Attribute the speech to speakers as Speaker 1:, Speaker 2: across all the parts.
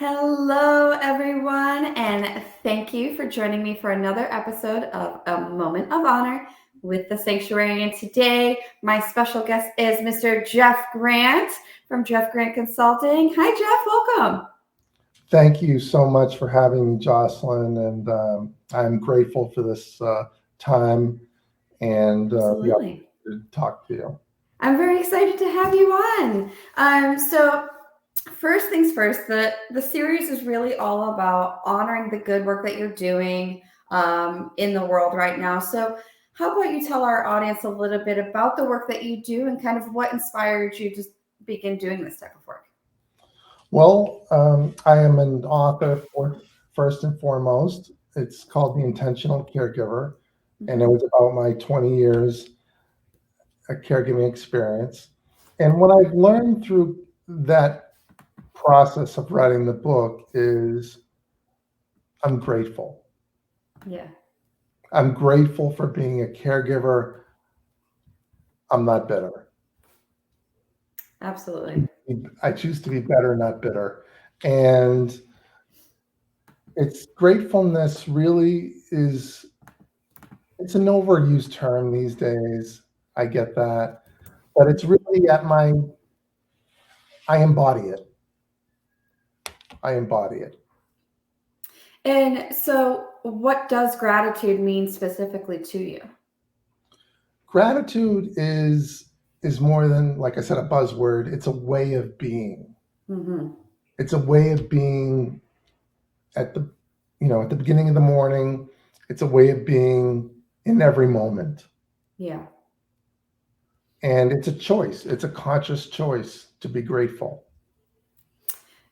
Speaker 1: Hello, everyone, and thank you for joining me for another episode of A Moment of Honor with the Sanctuarian. Today, my special guest is Mr. Geoff Grant from Geoff Grant Consulting. Hi, Geoff. Welcome.
Speaker 2: Thank you so much for having me, Jocelyn, and I'm grateful for this time and the opportunity to talk to you.
Speaker 1: I'm very excited to have you on. So first things first, the series is really all about honoring the good work that you're doing in the world right now. So how about you tell our audience a little bit about the work that you do and kind of what inspired you to begin doing this type of work?
Speaker 2: Well, I am an author first and foremost. It's called The Intentional Caregiver, and it was about my 20 years of caregiving experience. And what I've learned through that process of writing the book is I'm grateful.
Speaker 1: Yeah.
Speaker 2: I'm grateful for being a caregiver. I'm not bitter.
Speaker 1: Absolutely.
Speaker 2: I choose to be better, not bitter. And it's gratefulness really is, it's an overused term these days. I get that. But it's really I embody it. I embody it.
Speaker 1: And so what does gratitude mean specifically to you?
Speaker 2: Gratitude is more than, like I said, a buzzword. It's a way of being.
Speaker 1: Mm-hmm.
Speaker 2: It's a way of being at the beginning of the morning. It's a way of being in every moment.
Speaker 1: Yeah.
Speaker 2: And it's a choice. It's a conscious choice to be grateful.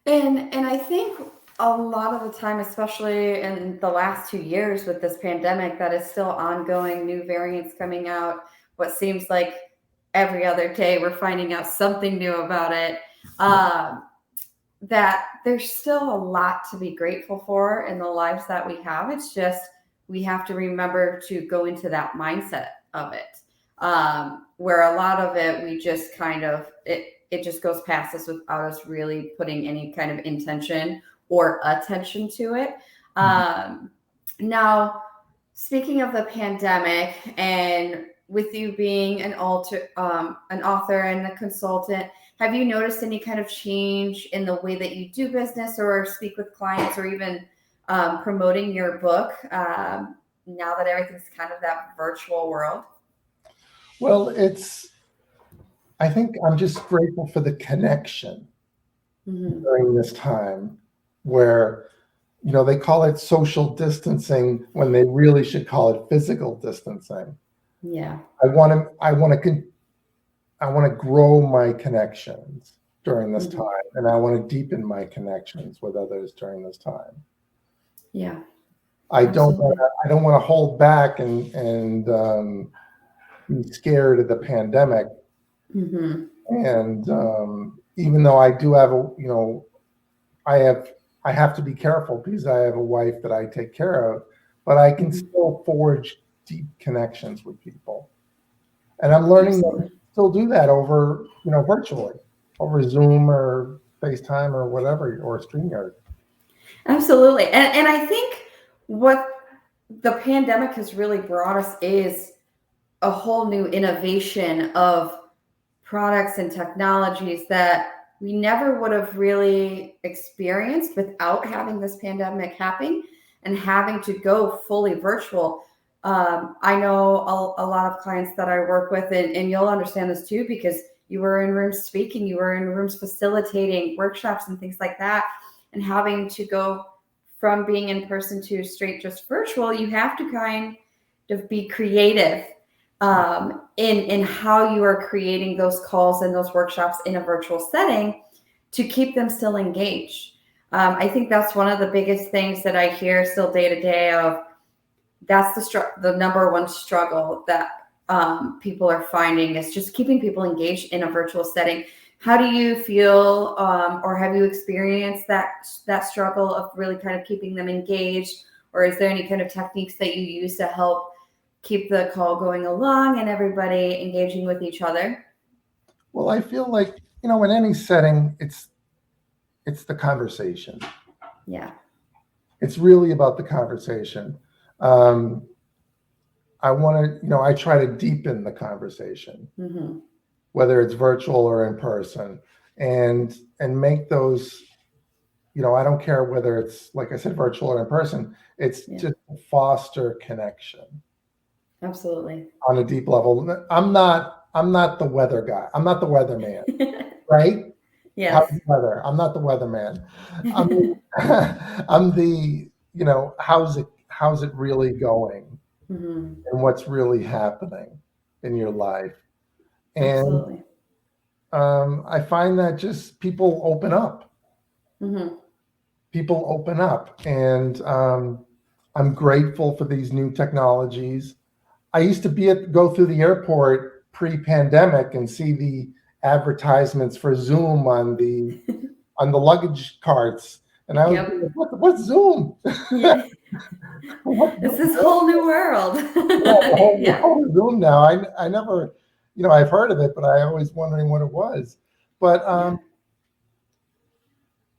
Speaker 1: And I think a lot of the time, especially in the last 2 years with this pandemic that is still ongoing, new variants coming out, what seems like every other day we're finding out something new about it, that there's still a lot to be grateful for in the lives that we have. It's just we have to remember to go into that mindset of it, where a lot of it we just kind of it just goes past us without us really putting any kind of intention or attention to it. Now, speaking of the pandemic, and with you being an author and a consultant, have you noticed any kind of change in the way that you do business or speak with clients, or even promoting your book now that everything's kind of that virtual world?
Speaker 2: Well, I think I'm just grateful for the connection during this time where, they call it social distancing when they really should call it physical distancing.
Speaker 1: Yeah.
Speaker 2: I want to grow my connections during this time, and I want to deepen my connections with others during this time.
Speaker 1: Yeah.
Speaker 2: I don't want to hold back and be scared of the pandemic. And even though I do have I have to be careful because I have a wife that I take care of, but I can still forge deep connections with people. And I'm learning to still do that over, virtually, over Zoom or FaceTime or whatever, or StreamYard.
Speaker 1: Absolutely. And I think what the pandemic has really brought us is a whole new innovation of products and technologies that we never would have really experienced without having this pandemic happening and having to go fully virtual. I know a lot of clients that I work with, and you'll understand this too, because you were in rooms speaking, you were in rooms facilitating workshops and things like that, and having to go from being in person to straight just virtual, you have to kind of be creative in how you are creating those calls and those workshops in a virtual setting to keep them still engaged. I think that's one of the biggest things that I hear still day to day of. That's the number one struggle that people are finding is just keeping people engaged in a virtual setting. How do you feel, or have you experienced that struggle of really kind of keeping them engaged? Or is there any kind of techniques that you use to help keep the call going along and everybody engaging with each other?
Speaker 2: Well, I feel like, in any setting, it's the conversation.
Speaker 1: Yeah.
Speaker 2: It's really about the conversation. Um, I want to, I try to deepen the conversation, whether it's virtual or in person, and make those, I don't care whether it's, like I said, virtual or in person. It's just foster connection.
Speaker 1: Absolutely.
Speaker 2: On a deep level. I'm not the weather guy. I'm not the weatherman, right?
Speaker 1: Yes.
Speaker 2: How's the weather? I'm not the weatherman. I'm the, how's it really going, and what's really happening in your life. And
Speaker 1: Absolutely.
Speaker 2: I find that just people open up. People open up, and I'm grateful for these new technologies. I used to go through the airport pre-pandemic and see the advertisements for Zoom on the luggage carts, and I was
Speaker 1: Yep.
Speaker 2: like, what's Zoom?
Speaker 1: Yeah.
Speaker 2: What's
Speaker 1: It's this whole new world.
Speaker 2: the whole
Speaker 1: Yeah.
Speaker 2: world is Zoom now? I never, I've heard of it, but I always wondering what it was. But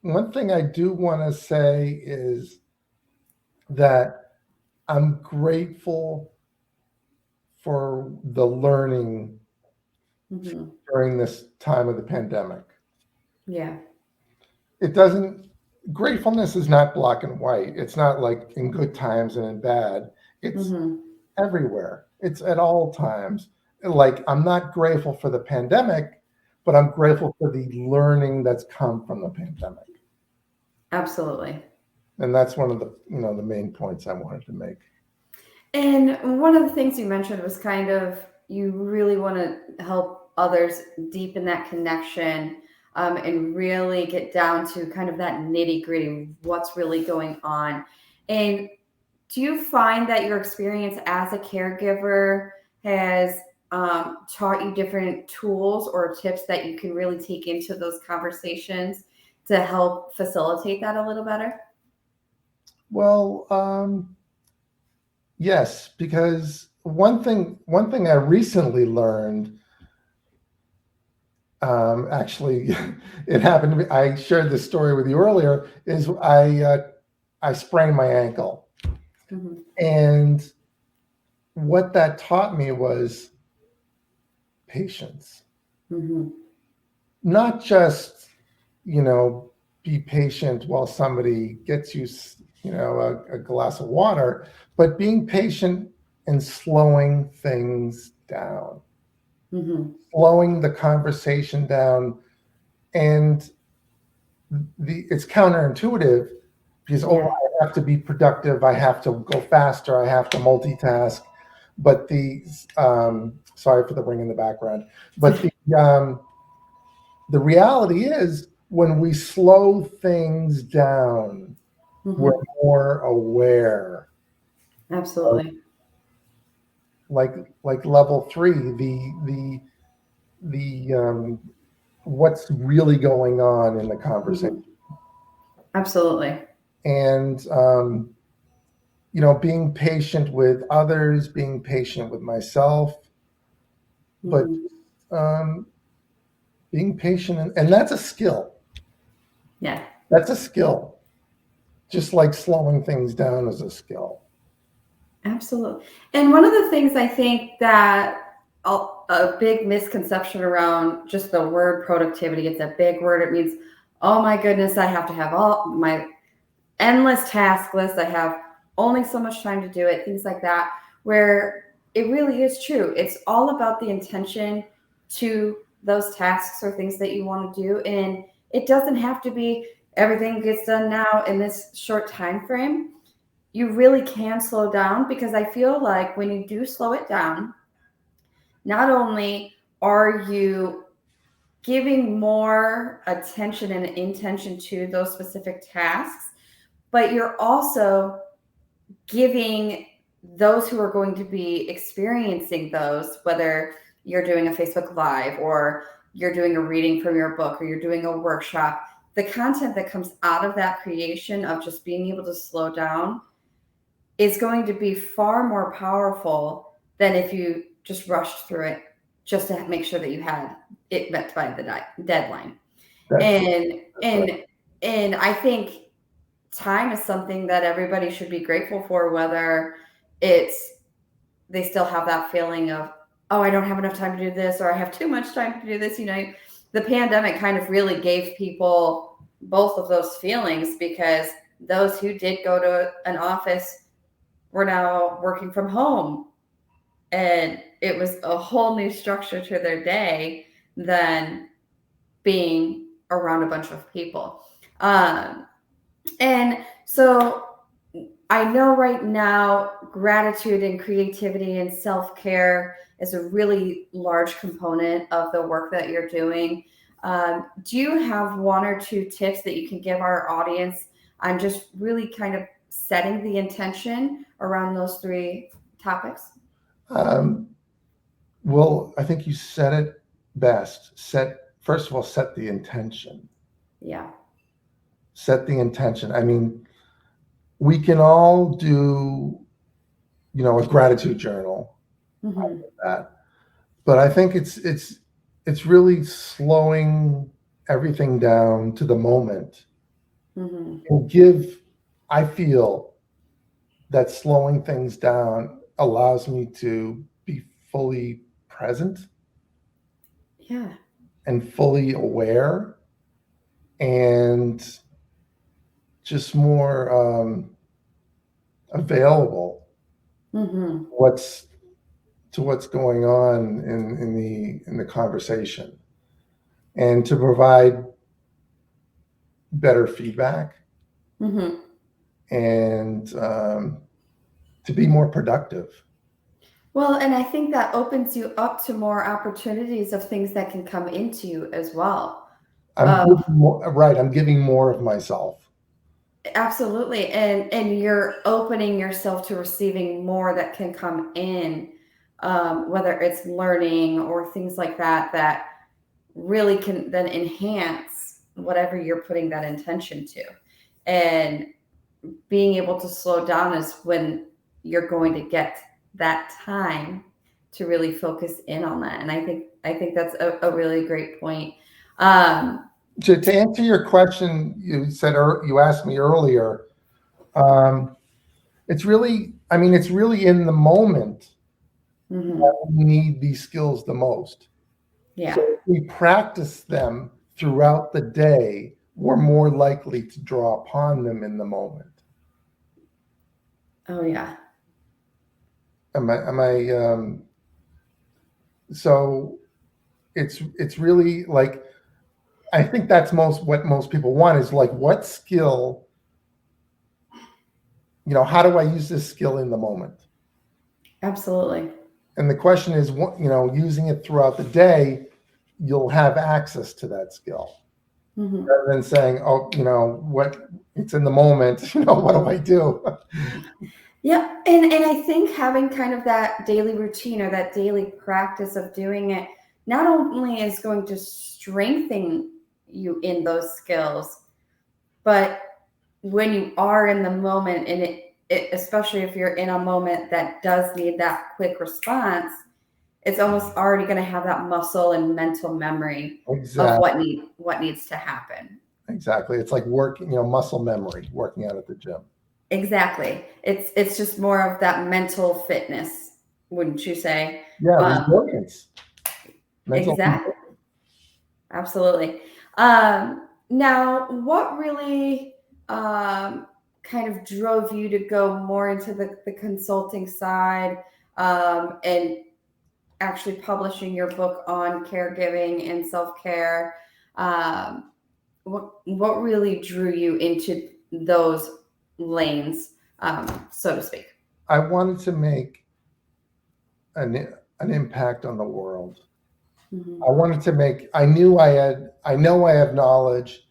Speaker 2: one thing I do want to say is that I'm grateful for the learning during this time of the pandemic.
Speaker 1: Yeah.
Speaker 2: Gratefulness is not black and white. It's not like in good times and in bad. It's everywhere. It's at all times. Like, I'm not grateful for the pandemic, but I'm grateful for the learning that's come from the pandemic.
Speaker 1: Absolutely.
Speaker 2: And that's one of the, the main points I wanted to make.
Speaker 1: And one of the things you mentioned was kind of, you really want to help others deepen that connection, and really get down to kind of that nitty gritty, what's really going on. And do you find that your experience as a caregiver has taught you different tools or tips that you can really take into those conversations to help facilitate that a little better?
Speaker 2: Well, yes, because one thing I recently learned, actually, it happened to me. I shared this story with you earlier. Is I sprained my ankle, and what that taught me was patience. Not just, be patient while somebody gets you, a glass of water, but being patient and slowing things down, slowing the conversation down. And it's counterintuitive because, I have to be productive. I have to go faster. I have to multitask. But sorry for the ring in the background, but the reality is, when we slow things down, we're more aware.
Speaker 1: Absolutely.
Speaker 2: Like level 3, what's really going on in the conversation.
Speaker 1: Absolutely.
Speaker 2: And being patient with others, being patient with myself, but being patient, and that's a skill.
Speaker 1: Yeah.
Speaker 2: That's a skill. Just like slowing things down is a skill.
Speaker 1: Absolutely. And one of the things I think that a big misconception around just the word productivity, it's a big word. It means, oh my goodness, I have to have all my endless task list. I have only so much time to do it, things like that, where it really is true. It's all about the intention to those tasks or things that you want to do. And it doesn't have to be everything gets done now in this short time frame. You really can slow down, because I feel like when you do slow it down, not only are you giving more attention and intention to those specific tasks, but you're also giving those who are going to be experiencing those, whether you're doing a Facebook Live or you're doing a reading from your book or you're doing a workshop, the content that comes out of that creation of just being able to slow down is going to be far more powerful than if you just rushed through it just to make sure that you had it met by the deadline. And I think time is something that everybody should be grateful for, whether it's they still have that feeling of, oh, I don't have enough time to do this, or I have too much time to do this. The pandemic kind of really gave people both of those feelings, because those who did go to an office were now working from home. And it was a whole new structure to their day than being around a bunch of people. And so I know right now gratitude and creativity and self-care is a really large component of the work that you're doing. Do you have one or two tips that you can give our audience on just really kind of setting the intention around those three topics?
Speaker 2: Well, I think you said it best. First of all, set the intention.
Speaker 1: Yeah.
Speaker 2: Set the intention. I mean, we can all do, a gratitude journal.
Speaker 1: Mm-hmm.
Speaker 2: That, but I think it's really slowing everything down to the moment.
Speaker 1: Mm-hmm.
Speaker 2: I feel that slowing things down allows me to be fully present.
Speaker 1: Yeah.
Speaker 2: And fully aware, and just more available
Speaker 1: Mm-hmm.
Speaker 2: what's going on in the conversation, and to provide better feedback,
Speaker 1: Mm-hmm.
Speaker 2: and to be more productive.
Speaker 1: Well, and I think that opens you up to more opportunities of things that can come into you as well.
Speaker 2: I'm giving more of myself.
Speaker 1: Absolutely. And you're opening yourself to receiving more that can come in, whether it's learning or things like that, that really can then enhance whatever you're putting that intention to. And being able to slow down is when you're going to get that time to really focus in on that. And I think that's a really great point.
Speaker 2: To answer your question, you asked me earlier. It's really in the moment
Speaker 1: Mm-hmm.
Speaker 2: that we need these skills the most.
Speaker 1: Yeah.
Speaker 2: So if we practice them throughout the day, we're more likely to draw upon them in the moment.
Speaker 1: Oh yeah.
Speaker 2: So it's really like, I think that's what most people want is like, what skill, how do I use this skill in the moment?
Speaker 1: Absolutely.
Speaker 2: And the question is, using it throughout the day, you'll have access to that skill.
Speaker 1: Mm-hmm.
Speaker 2: Rather than saying, oh, what, it's in the moment, what do I do?
Speaker 1: Yeah. And I think having kind of that daily routine or that daily practice of doing it not only is going to strengthen you in those skills, but when you are in the moment, and especially if you're in a moment that does need that quick response, it's almost already going to have that muscle and mental memory of
Speaker 2: Exactly.
Speaker 1: what needs to happen.
Speaker 2: Exactly. It's like working, muscle memory, working out at the gym.
Speaker 1: Exactly. It's just more of that mental fitness, wouldn't you say?
Speaker 2: Yeah, resilience.
Speaker 1: Exactly. Absolutely. Now, what really kind of drove you to go more into the consulting side, and actually publishing your book on caregiving and self-care? What really drew you into those lanes, so to speak?
Speaker 2: I wanted to make an impact on the world.
Speaker 1: Mm-hmm.
Speaker 2: I know I have knowledge,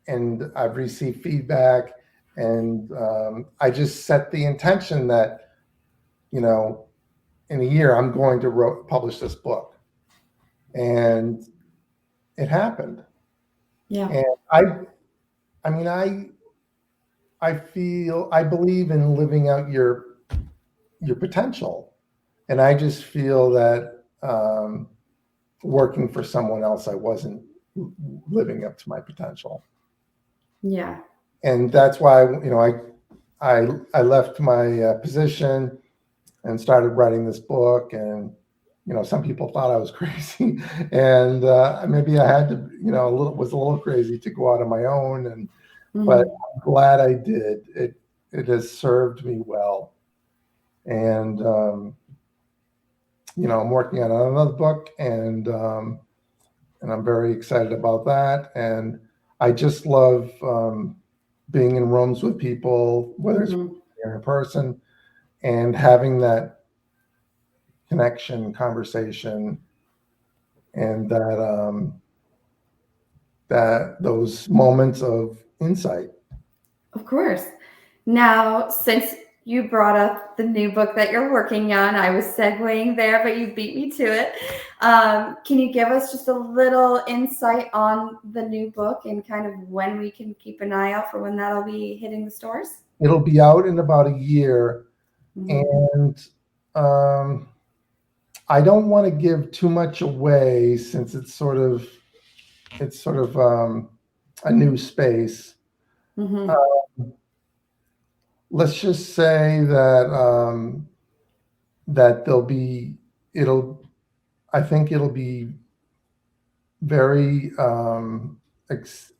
Speaker 2: and I've received feedback, and I just set the intention that, in a year, I'm going to publish this book. And it happened.
Speaker 1: Yeah.
Speaker 2: And I believe in living out your potential. And I just feel that working for someone else, I wasn't living up to my potential.
Speaker 1: Yeah.
Speaker 2: And that's why, I left my position and started writing this book. And some people thought I was crazy, and maybe I had to, was a little crazy to go out on my own. But
Speaker 1: Mhm.
Speaker 2: I'm glad I did. It has served me well. And I'm working on another book, and I'm very excited about that. And I just love being in rooms with people, whether it's
Speaker 1: Mhm.
Speaker 2: in person, and having that connection, conversation, and that those moments of insight.
Speaker 1: Of course. Now, since you brought up the new book that you're working on, I was segueing there, but you beat me to it. Can you give us just a little insight on the new book and kind of when we can keep an eye out for when that'll be hitting the stores?
Speaker 2: It'll be out in about a year,
Speaker 1: Mhm.
Speaker 2: and I don't want to give too much away since it's sort of a new space.
Speaker 1: Mhm.
Speaker 2: Uh, let's just say that I think it'll be very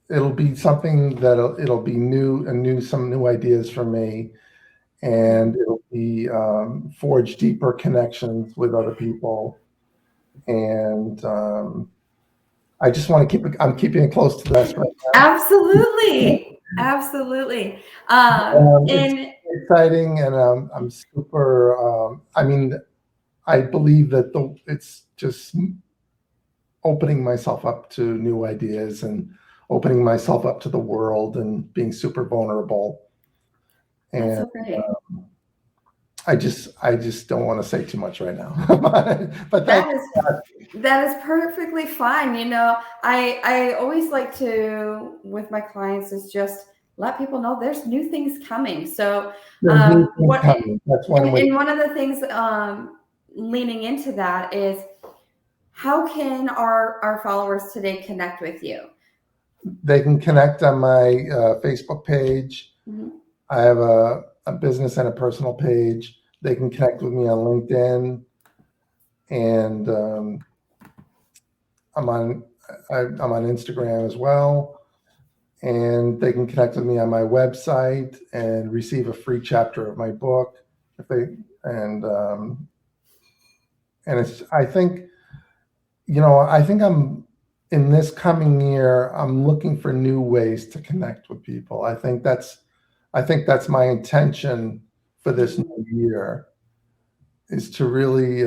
Speaker 2: it'll be something that it'll be some new ideas for me, and it'll be forge deeper connections with other people. And I just want to I'm keeping it close to the vest right now.
Speaker 1: Absolutely. Absolutely.
Speaker 2: It's
Speaker 1: And
Speaker 2: exciting, and I'm super. I mean, I believe that it's just opening myself up to new ideas and opening myself up to the world and being super vulnerable.
Speaker 1: that's
Speaker 2: And
Speaker 1: so great.
Speaker 2: I just don't want to say too much right now. But thank
Speaker 1: That is
Speaker 2: you.
Speaker 1: that is perfectly fine. I always like to with my clients is just let people know there's new things coming. So
Speaker 2: There's new things
Speaker 1: what
Speaker 2: coming. That's one way.
Speaker 1: and one of the things leaning into that is how can our followers today connect with you?
Speaker 2: They can connect on my Facebook page.
Speaker 1: Mhm.
Speaker 2: I have a business and a personal page. They can connect with me on LinkedIn, and I'm on I'm on Instagram as well. And they can connect with me on my website and receive a free chapter of my book if they and and it's I think I'm in this coming year I'm looking for new ways to connect with people. I think that's my intention for this
Speaker 1: Mhm.
Speaker 2: new year, is to really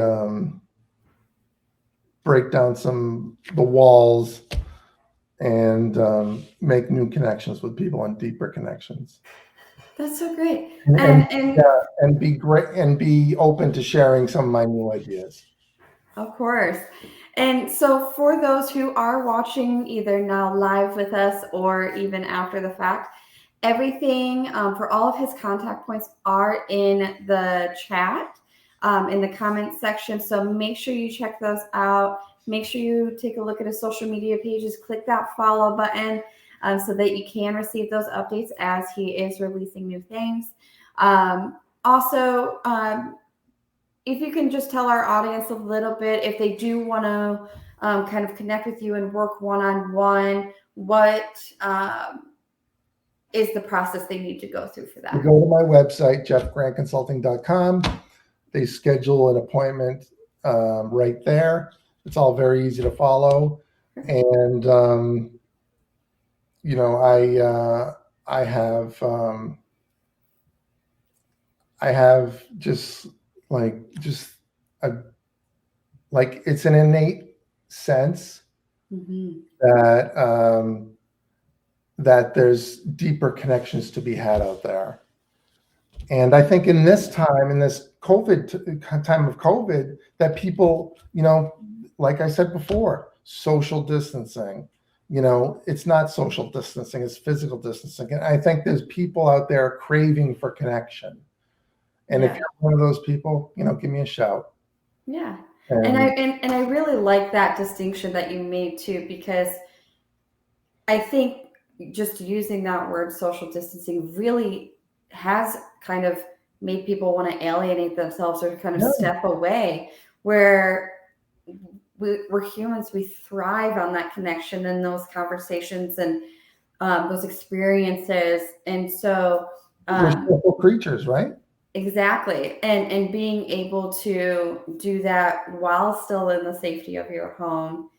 Speaker 2: break down the walls and make new connections with people and deeper connections.
Speaker 1: That's so great.
Speaker 2: and and,
Speaker 1: And
Speaker 2: yeah, and be great and be open to sharing some of my new ideas.
Speaker 1: of course. And so, for those who are watching either now live with us or even after the fact, everything for all of his contact points are in the chat, in the comment section. So, make sure you check those out. Make sure you take a look at his social media pages, click that follow button so that you can receive those updates as he is releasing new things. Also, if you can just tell our audience a little bit, if they do want to kind of connect with you and work one-on-one, what is the process they need to go through for
Speaker 2: You
Speaker 1: that?
Speaker 2: go to my website, jeffgrantconsulting.com. They schedule an appointment right there. It's all very easy to follow. And, I have, just just a, it's an innate sense
Speaker 1: Mm-hmm.
Speaker 2: that, that there's deeper connections to be had out there. And I think in this time, in this time of COVID, that people, like I said before, social distancing, it's not social distancing, it's physical distancing. And I think there's people out there craving for connection. And if
Speaker 1: Yeah.
Speaker 2: you're one of those people, give me a shout.
Speaker 1: Yeah. And I
Speaker 2: And
Speaker 1: and I really like that distinction that you made too, because I think just using that word social distancing really has kind of made people want to alienate themselves or kind of step away, where we're humans. We thrive on that connection and those conversations and those experiences. And so
Speaker 2: we're social creatures, right?
Speaker 1: exactly. And being able to do that while still in the safety of your home,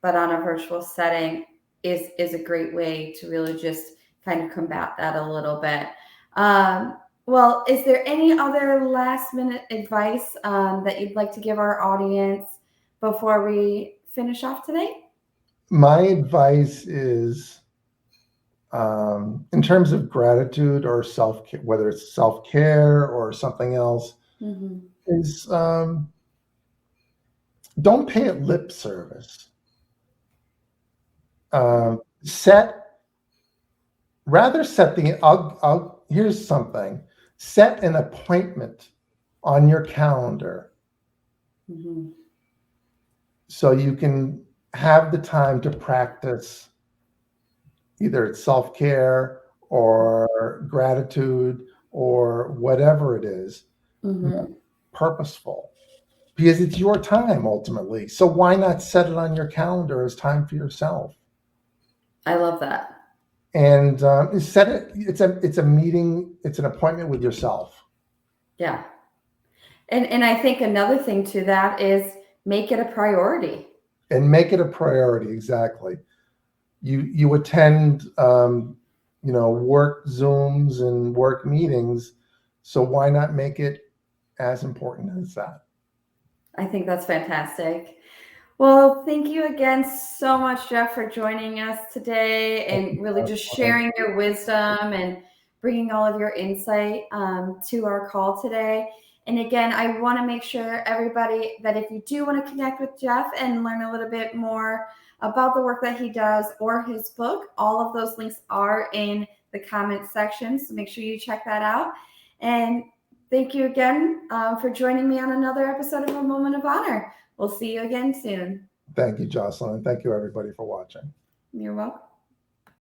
Speaker 1: but on a virtual setting is a great way to really just kind of combat that a little bit. Well, is there any other last minute advice that you'd like to give our audience before we finish off today?
Speaker 2: My advice is, in terms of gratitude or self-care, whether it's self-care or something else, is don't pay it lip service. Here's something. Set an appointment on your calendar so you can have the time to practice either it's self-care or gratitude or whatever it is, purposeful, because it's your time ultimately. So why not set it on your calendar as time for yourself?
Speaker 1: I love that.
Speaker 2: And set it. It's a meeting. It's an appointment with yourself.
Speaker 1: Yeah. And I think another thing to that is make it a priority.
Speaker 2: And make it a priority. Exactly. You attend, work Zooms and work meetings. So why not make it as important as that?
Speaker 1: I think that's fantastic. Well, thank you again so much, Geoff, for joining us today and really just sharing your wisdom and bringing all of your insight to our call today. And again, I want to make sure everybody that if you do want to connect with Geoff and learn a little bit more about the work that he does or his book, all of those links are in the comment section. So make sure you check that out. And thank you again for joining me on another episode of A Moment of Honor. We'll see you again soon.
Speaker 2: Thank you, Jocelyn. And thank you, everybody, for watching.
Speaker 1: You're welcome.